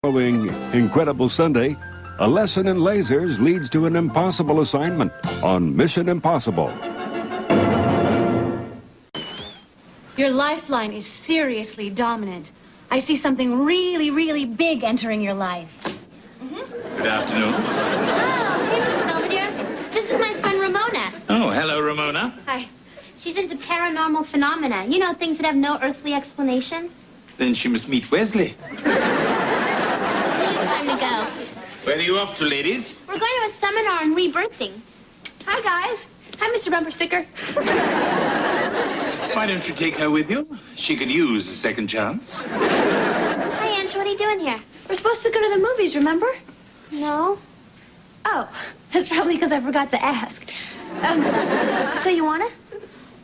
Following Incredible Sunday, a lesson in lasers leads to an impossible assignment on Mission Impossible. Your lifeline is seriously dominant. I see something really, really big entering your life. Good afternoon. Oh, hey, Mr. Belvedere. This is my friend Ramona. Oh, hello, Ramona. Hi. She's into paranormal phenomena. You know, things that have no earthly explanation. Then she must meet Wesley. I think it's time to go. Where are you off to, ladies? We're going to a seminar on rebirthing. Hi, guys. Hi, Mr. Bumper Sticker. Why don't you take her with you? She could use a second chance. Hi, Ange. What are you doing here? We're supposed to go to the movies, remember? No. Oh, that's probably because I forgot to ask. So you want to?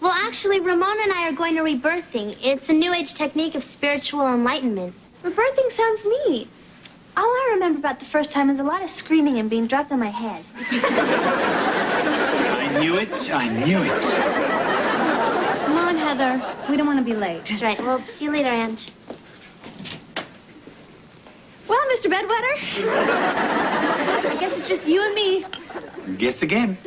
Well, actually, Ramona and I are going to rebirthing. It's a new age technique of spiritual enlightenment. Rebirthing sounds neat. All I remember about the first time is a lot of screaming and being dropped on my head. I knew it. I knew it. Come on, Heather. We don't want to be late. That's right. Well, see you later, Ange. Well, Mr. Bedwetter, I guess it's just you and me. Guess again.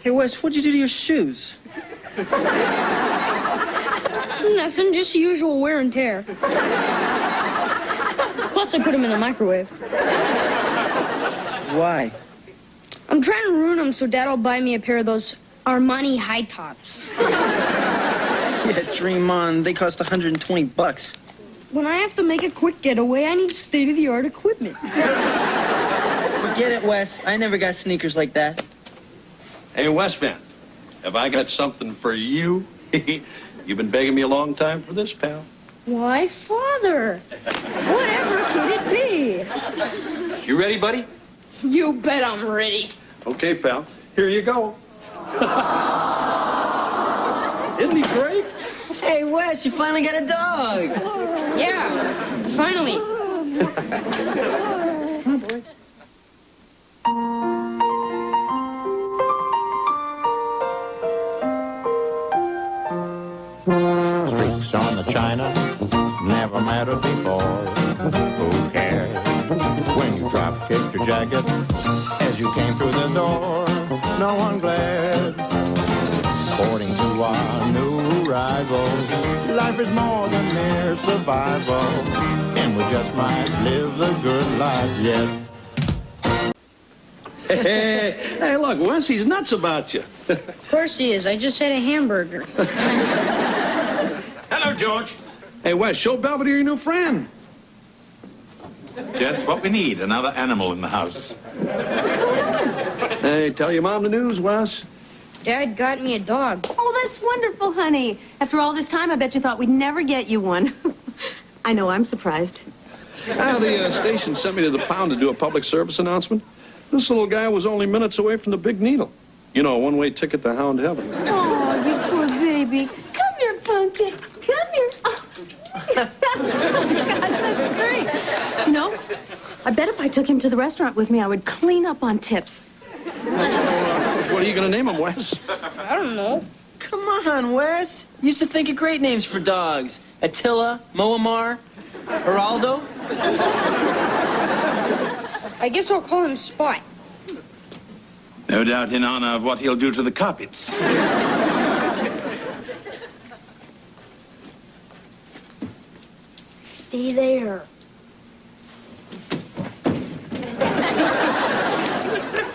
Hey, Wes, what'd you do to your shoes? Nothing, just the usual wear and tear. Plus, I put them in the microwave. Why? I'm trying to ruin them so Dad will buy me a pair of those Armani high tops. Yeah, dream on. They cost $120. When I have to make a quick getaway, I need state-of-the-art equipment. Forget it, Wes. I never got sneakers like that. Hey, Westman, have I got something for you? You've been begging me a long time for this, pal. Why, Father? Whatever could it be? You ready, buddy? You bet I'm ready. Okay, pal. Here you go. Isn't he great? Hey, Wes, you finally got a dog. Yeah, finally. Come on, boy. Streaks on the china never mattered before. Who cares when you drop kicked your jacket as you came through the door? No one glared. According to our new rivals, life is more than mere survival, and we just might live the good life yet. Hey, look, Wes, he's nuts about you. Of course he is. I just had a hamburger. Hello, George. Hey, Wes, show Belvedere your new friend. Just what we need, another animal in the house. Hey, tell your mom the news, Wes. Dad got me a dog. Oh, that's wonderful, honey. After all this time, I bet you thought we'd never get you one. I know, I'm surprised. The station sent me to the pound to do a public service announcement. This little guy was only minutes away from the big needle. You know, a one-way ticket to Hound Heaven. Oh, you poor baby. Come here, Pumpkin. Come here. Oh. God, that's great. You know, I bet if I took him to the restaurant with me, I would clean up on tips. What are you going to name him, Wes? I don't know. Come on, Wes. Used to think of great names for dogs. Attila, Moammar, Geraldo. I guess I'll call him Spot. No doubt in honor of what he'll do to the carpets. Stay there.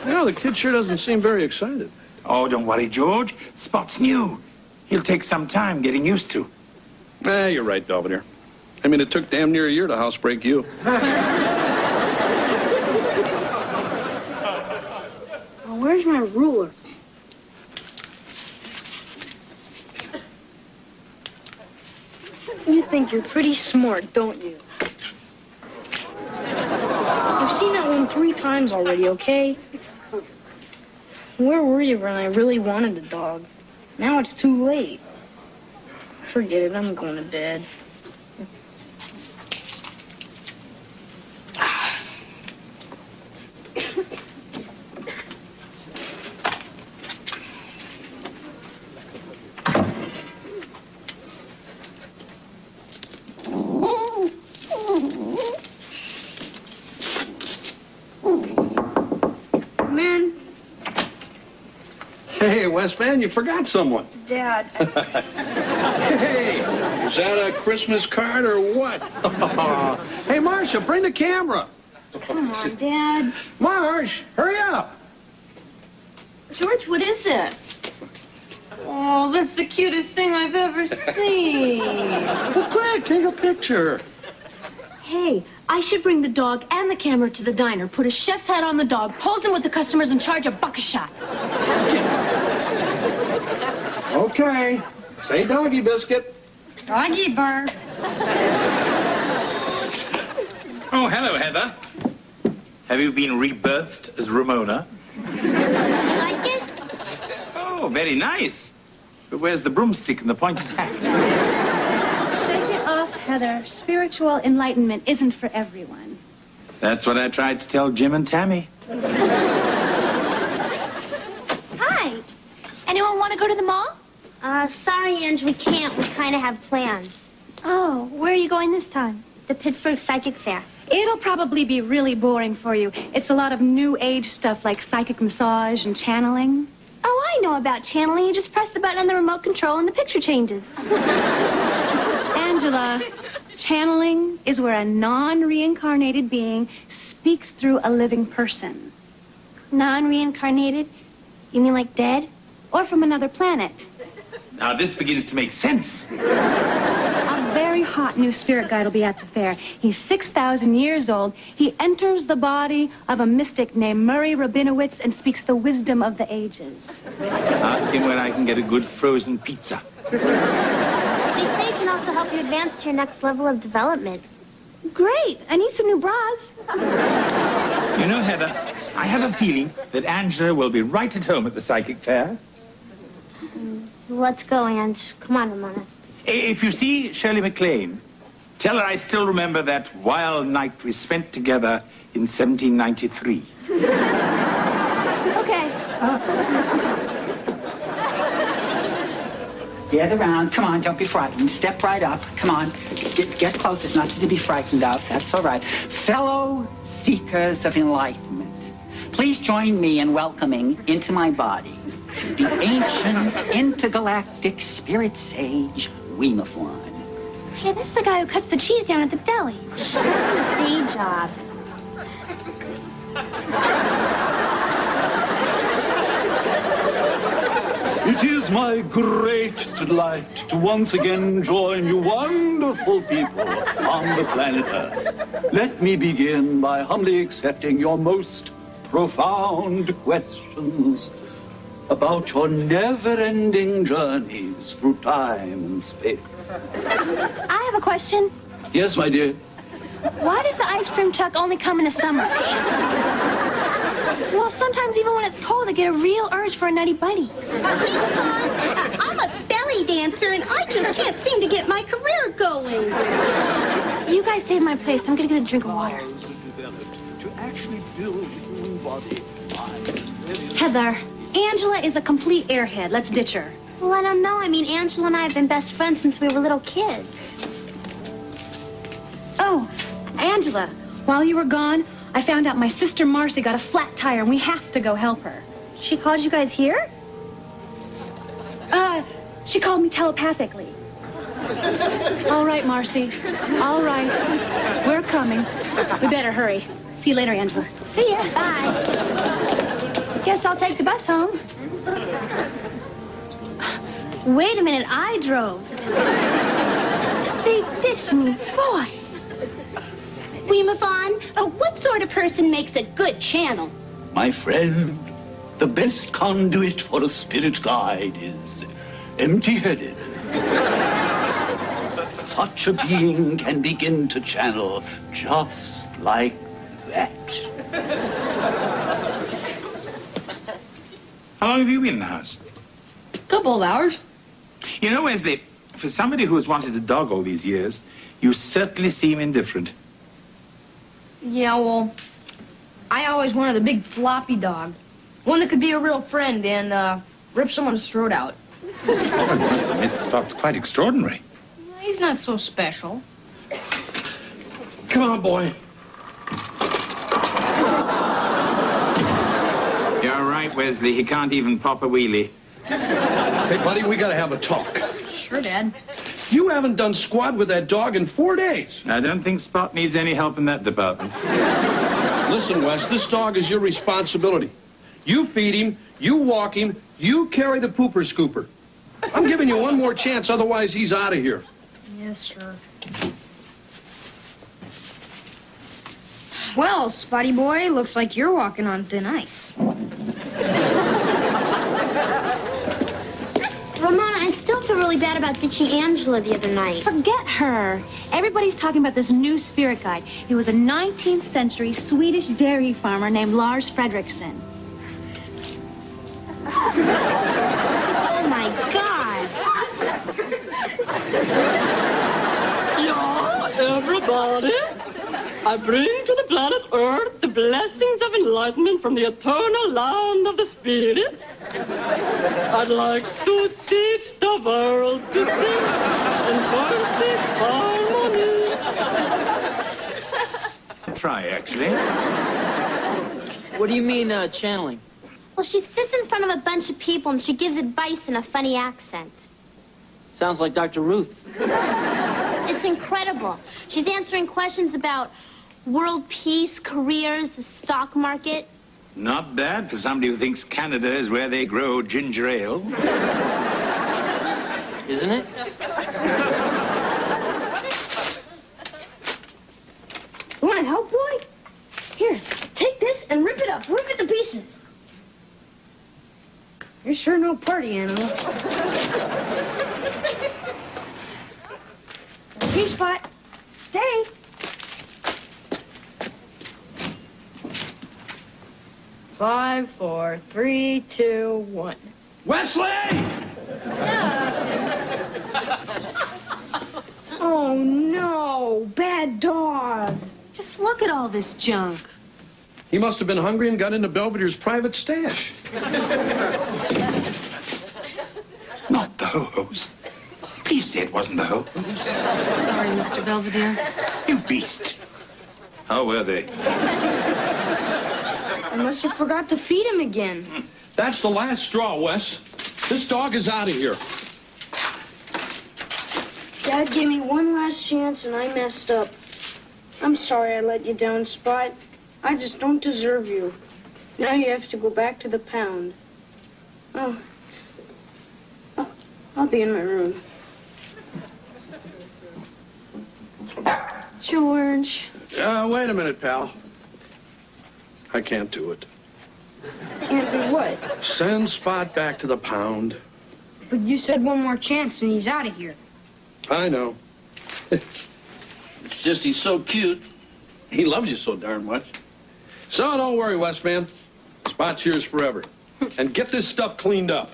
No, the kid sure doesn't seem very excited. Oh, don't worry, George. Spot's new. He'll take some time getting used to. You're right, Belvedere. I mean, it took damn near a year to housebreak you. Oh, where's my ruler? You think you're pretty smart, don't you? You've seen that one 3 times already, okay? Where were you when I really wanted a dog? Now it's too late. Forget it, I'm going to bed. Hey, West Van, you forgot someone. Dad. Hey, is that a Christmas card or what? Hey, Marcia, bring the camera. Come on, Dad. Marsh, hurry up. George, what is it? Oh, that's the cutest thing I've ever seen. Well, quick, take a picture. Hey, I should bring the dog and the camera to the diner, put a chef's hat on the dog, pose him with the customers, and charge $1 a shot. Okay. Say doggy biscuit. Doggy bar. Oh, hello, Heather. Have you been rebirthed as Ramona? You like it? Oh, very nice. But where's the broomstick and the pointed hat? Shake it off, Heather. Spiritual enlightenment isn't for everyone. That's what I tried to tell Jim and Tammy. Hi. Anyone want to go to the mall? Sorry, Ange, we can't. We kind of have plans. Oh, where are you going this time? The Pittsburgh Psychic Fair. It'll probably be really boring for you. It's a lot of new age stuff like psychic massage and channeling. Oh, I know about channeling. You just press the button on the remote control and the picture changes. Angela, channeling is where a non-reincarnated being speaks through a living person. Non-reincarnated? You mean like dead? Or from another planet. Now, this begins to make sense. A very hot new spirit guide will be at the fair. He's 6,000 years old. He enters the body of a mystic named Murray Rabinowitz and speaks the wisdom of the ages. Ask him where I can get a good frozen pizza. They say it can also help you advance to your next level of development. Great. I need some new bras. You know, Heather, I have a feeling that Angela will be right at home at the psychic fair. Let's go, Ange. Come on, Ramona. If you see Shirley MacLaine, tell her I still remember that wild night we spent together in 1793. Okay. Get around. Come on, don't be frightened. Step right up. Come on. Get close. There's nothing to be frightened of. That's all right. Fellow seekers of enlightenment, please join me in welcoming into my body the ancient intergalactic spirit sage, Weemathorn. Hey, that's the guy who cuts the cheese down at the deli. That's his day job. It is my great delight to once again join you wonderful people on the planet Earth. Let me begin by humbly accepting your most profound questions about your never-ending journeys through time and space. I have a question. Yes, my dear. Why does the ice cream truck only come in the summer? Well, sometimes even when it's cold, I get a real urge for a nutty buddy. I'm a belly dancer, and I just can't seem to get my career going. You guys saved my place. I'm going to get a drink of water. To actually build your own body, Heather, Angela is a complete airhead. Let's ditch her. Well, I don't know. I mean, Angela and I have been best friends since we were little kids. Oh, Angela, while you were gone, I found out my sister Marcy got a flat tire, and we have to go help her. She called you guys here? She called me telepathically. All right, Marcy. All right. We're coming. We better hurry. See you later, Angela. See ya. Bye. Guess I'll take the bus home. Wait a minute, I drove. They ditched me. Boy. Weemathon, what sort of person makes a good channel? my friend, the best conduit for a spirit guide is empty-headed. Such a being can begin to channel just like that. How long have you been in the house? Couple of hours. You know, Wesley, for somebody who has wanted a dog all these years, you certainly seem indifferent. Yeah, well, I always wanted a big floppy dog. One that could be a real friend and rip someone's throat out. Oh, I must admit, Spot's quite extraordinary. He's not so special. Come on, boy. You're right. right, Wesley. He can't even pop a wheelie. Hey, buddy, we gotta have a talk. Sure, Dad. You haven't done squat with that dog in 4 days. I don't think Spot needs any help in that department. Listen, Wes, this dog is your responsibility. You feed him, you walk him, you carry the pooper scooper. I'm giving you one more chance, otherwise he's out of here. Yes, sir. Well, Spotty boy, looks like you're walking on thin ice. Ramona, I still feel really bad about ditching Angela the other night. Forget her. Everybody's talking about this new spirit guide. He was a 19th century Swedish dairy farmer named Lars Fredriksson. Oh, my God. Yeah, everybody. I bring to the planet Earth the blessings of enlightenment from the eternal land of the spirit. I'd like to teach the world to sing in perfect harmony. Try, actually. What do you mean, channeling? Well, she sits in front of a bunch of people and she gives advice in a funny accent. Sounds like Dr. Ruth. It's incredible. She's answering questions about world peace, careers, the stock market. Not bad for somebody who thinks Canada is where they grow ginger ale. Isn't it? You want to help, boy? Here, take this and rip it up. Rip it to pieces. You're sure no party animal. Hey, Spot. Stay. Five, 4, 3, 2, 1. Wesley! Oh, no. Bad dog. Just look at all this junk. He must have been hungry and got into Belvedere's private stash. Not the ho-hos. Please say it wasn't the ho. Sorry, Mr. Belvedere. You beast. How were they? I must have forgot to feed him again. That's the last straw, Wes. This dog is out of here. Dad gave me one last chance and I messed up. I'm sorry I let you down, Spot. I just don't deserve you. Now you have to go back to the pound. Oh, I'll be in my room. George. Wait a minute, pal. I can't do it. Can't do what? Send Spot back to the pound. But you said one more chance and he's out of here. I know. It's just he's so cute. He loves you so darn much. So don't worry, West man. Spot's yours forever. And get this stuff cleaned up.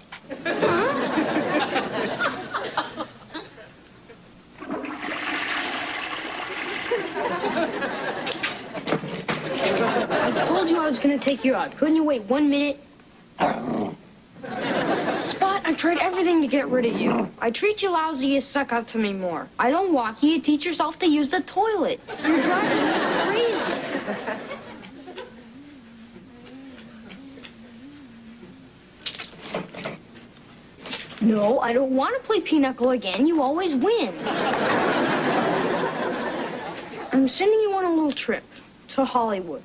I told you I was going to take you out. Couldn't you wait 1 minute? Spot, I tried everything to get rid of you. I treat you lousy, you suck up to me more. I don't walk you, you teach yourself to use the toilet. You're driving me crazy. No, I don't want to play pinochle again. You always win. I'm sending you on a little trip to Hollywood.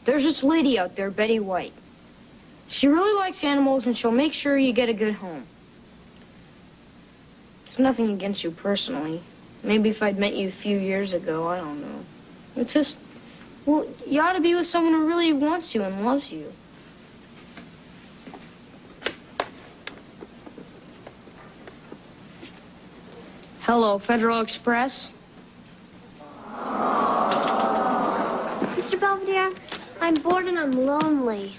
There's this lady out there, Betty White. She really likes animals, and she'll make sure you get a good home. It's nothing against you personally. Maybe if I'd met you a few years ago, I don't know. It's just, well, you ought to be with someone who really wants you and loves you. Hello, Federal Express. Mr. Belvedere, I'm bored and I'm lonely.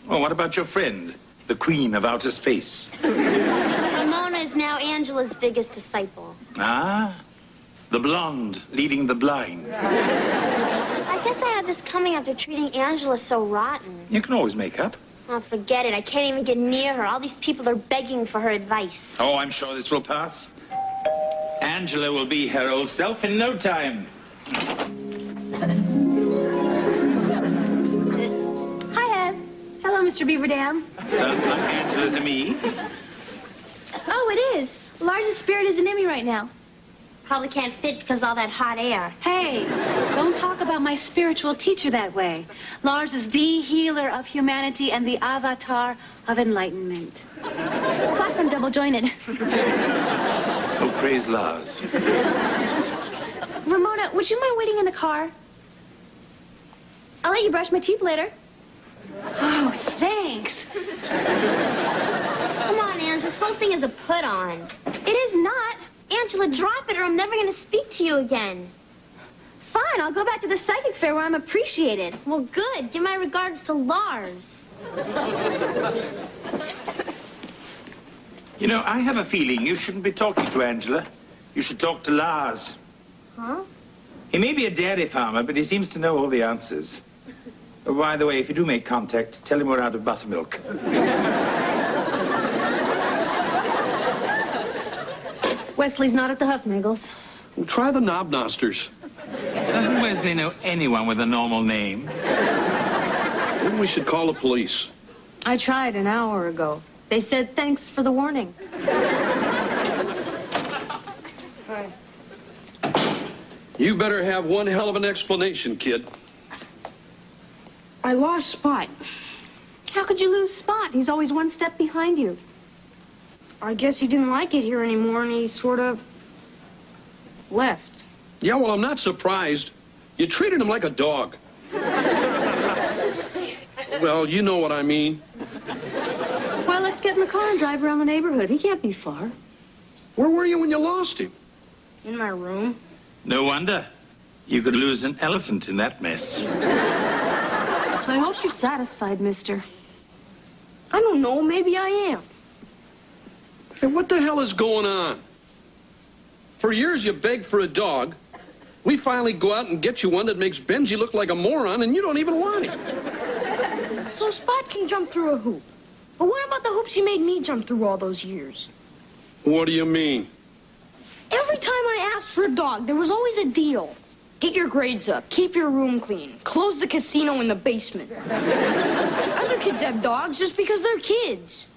Oh, what about your friend, the queen of outer space? Ramona is now Angela's biggest disciple. Ah, the blonde leading the blind. I guess I had this coming after treating Angela so rotten. You can always make up. Oh, forget it. I can't even get near her. All these people are begging for her advice. Oh, I'm sure this will pass. Angela will be her old self in no time. Hi, Ed. Hello, Mr. Beaver Dam. Sounds like Angela to me. Oh, it is. Lars's spirit isn't in me right now. Probably can't fit because all that hot air. Hey, don't talk about my spiritual teacher that way. Lars is the healer of humanity and the avatar of enlightenment. Clap and double jointed. Oh, praise Lars. Ramona, would you mind waiting in the car? I'll let you brush my teeth later. Oh, thanks. Come on, Ange, this whole thing is a put-on. It is not. Angela, drop it or I'm never going to speak to you again. Fine, I'll go back to the psychic fair where I'm appreciated. Well, good. Give my regards to Lars. You know, I have a feeling you shouldn't be talking to Angela. You should talk to Lars. Huh? He may be a dairy farmer, but he seems to know all the answers. Oh, by the way, if you do make contact, tell him we're out of buttermilk. Wesley's not at the Huffnagels. Well, try the Knobnosters. Doesn't Wesley know anyone with a normal name? Maybe we should call the police. I tried an hour ago. They said thanks for the warning. You better have one hell of an explanation, kid. I lost Spot. How could you lose Spot? He's always one step behind you. I guess he didn't like it here anymore, and he sort of left. Yeah, well, I'm not surprised. You treated him like a dog. Well, you know what I mean. Well, let's get in the car and drive around the neighborhood. He can't be far. Where were you when you lost him? In my room. No wonder. You could lose an elephant in that mess. I hope you're satisfied, mister. I don't know. Maybe I am. Hey, what the hell is going on? For years you begged for a dog. We finally go out and get you one that makes Benji look like a moron, and you don't even want him. So Spot can jump through a hoop. But what about the hoops he made me jump through all those years? What do you mean? Every time I asked for a dog, there was always a deal. Get your grades up, keep your room clean, close the casino in the basement. Other kids have dogs just because they're kids.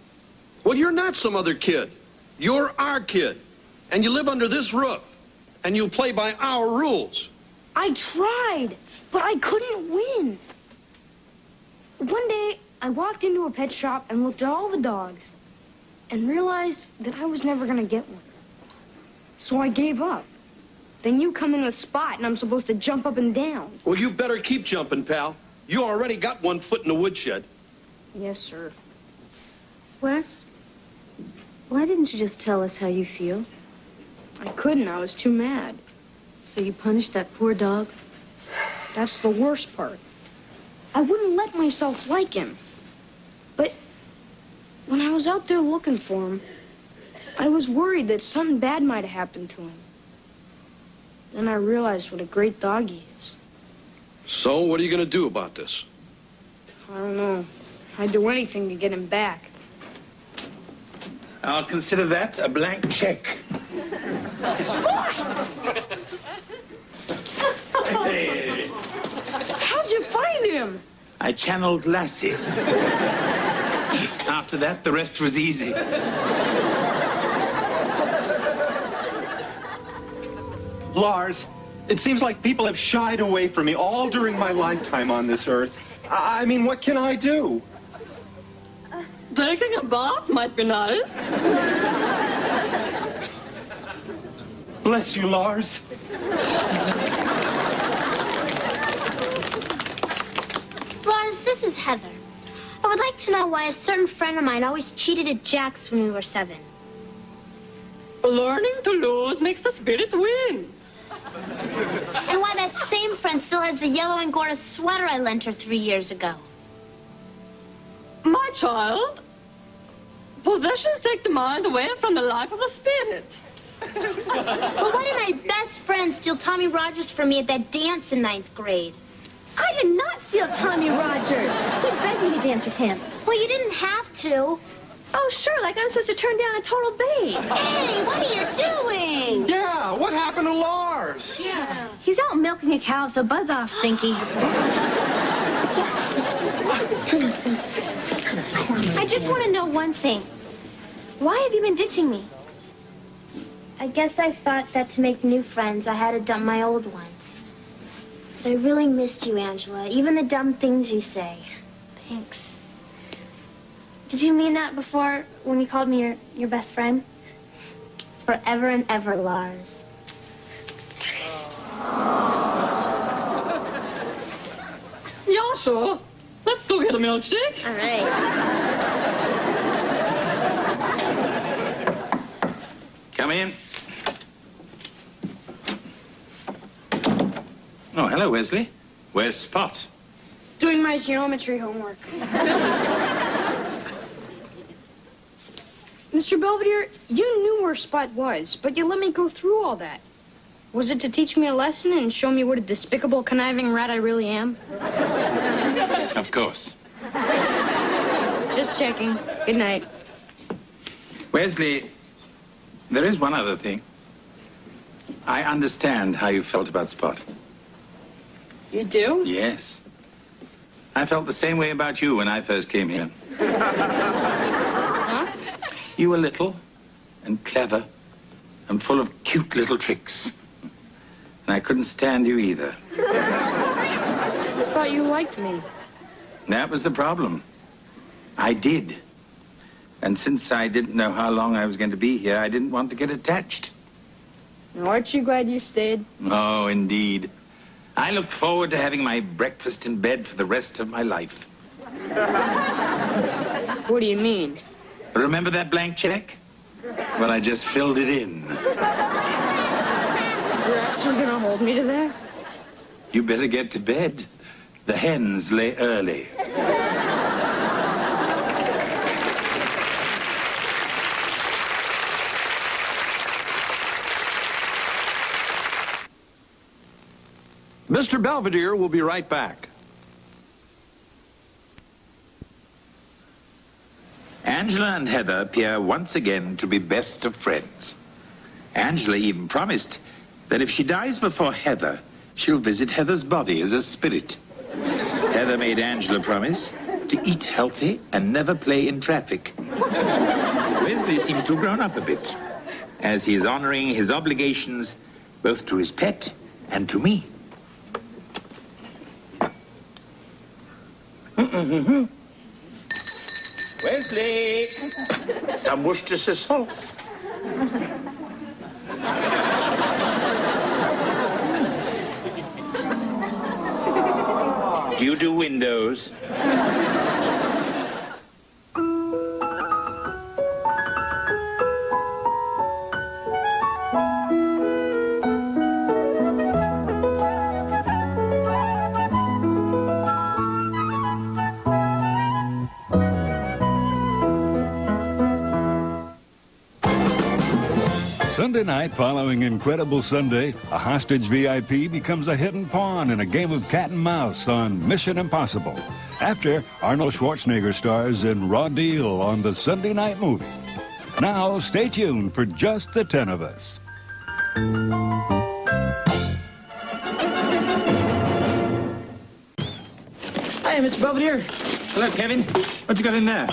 Well, you're not some other kid. You're our kid. And you live under this roof. And you play by our rules. I tried, but I couldn't win. One day, I walked into a pet shop and looked at all the dogs and realized that I was never going to get one. So I gave up. Then you come in with Spot, and I'm supposed to jump up and down. Well, you better keep jumping, pal. You already got one foot in the woodshed. Yes, sir. Wes, why didn't you just tell us how you feel? I couldn't. I was too mad. So you punished that poor dog? That's the worst part. I wouldn't let myself like him. But when I was out there looking for him, I was worried that something bad might have happened to him. Then I realized what a great dog he is. So, what are you going to do about this? I don't know. I'd do anything to get him back. I'll consider that a blank check. Hey. How'd you find him? I channeled Lassie. After that, the rest was easy. Lars, it seems like people have shied away from me all during my lifetime on this earth. I mean, what can I do? Taking a bath might be nice. Bless you, Lars. Lars, this is Heather. I would like to know why a certain friend of mine always cheated at Jack's when we were 7. Learning to lose makes the spirit win. And why that same friend still has the yellow Angora sweater I lent her 3 years ago. My child, possessions take the mind away from the life of the spirit. But why did my best friend steal Tommy Rogers from me at that dance in 9th grade? I did not steal Tommy Rogers. He begged me to dance with him. Well, you didn't have to. Oh, sure, like I'm supposed to turn down a total babe. Hey, what are you doing? Yeah, what happened to Lars? Yeah. He's out milking a cow, so buzz off, Stinky. I just want to know one thing. Why have you been ditching me? I guess I thought that to make new friends, I had to dump my old ones. But I really missed you, Angela. Even the dumb things you say. Thanks. Did you mean that before when you called me your best friend? Forever and ever, Lars. Yeah, sure. Let's go get a milkshake. All right. Come in. Oh, hello, Wesley. Where's Spot? Doing my geometry homework. Mr. Belvedere, you knew where Spot was, but you let me go through all that. Was it to teach me a lesson and show me what a despicable, conniving rat I really am? Of course. Just checking. Good night. Wesley, there is one other thing. I understand how you felt about Spot. You do? Yes. I felt the same way about you when I first came here. Huh? You were little and clever and full of cute little tricks. And I couldn't stand you either. I thought you liked me. That was the problem. I did. And since I didn't know how long I was going to be here, I didn't want to get attached. Aren't you glad you stayed? Oh, indeed. I looked forward to having my breakfast in bed for the rest of my life. What do you mean? Remember that blank check? Well, I just filled it in. You're actually gonna hold me to that? You better get to bed. The hens lay early. Mr. Belvedere will be right back. Angela and Heather appear once again to be best of friends. Angela even promised that if she dies before Heather, she'll visit Heather's body as a spirit. Heather made Angela promise to eat healthy and never play in traffic. Wesley seems to have grown up a bit, as he is honoring his obligations both to his pet and to me. Wesley! Some Worcestershire sauce. Do you do windows? Sunday night following Incredible Sunday, a hostage VIP becomes a hidden pawn in a game of cat and mouse on Mission Impossible. After Arnold Schwarzenegger stars in Raw Deal on the Sunday night movie. Now, stay tuned for just the 10 of us. Hi, Mr. Belvedere. Hello, Kevin. What you got in there?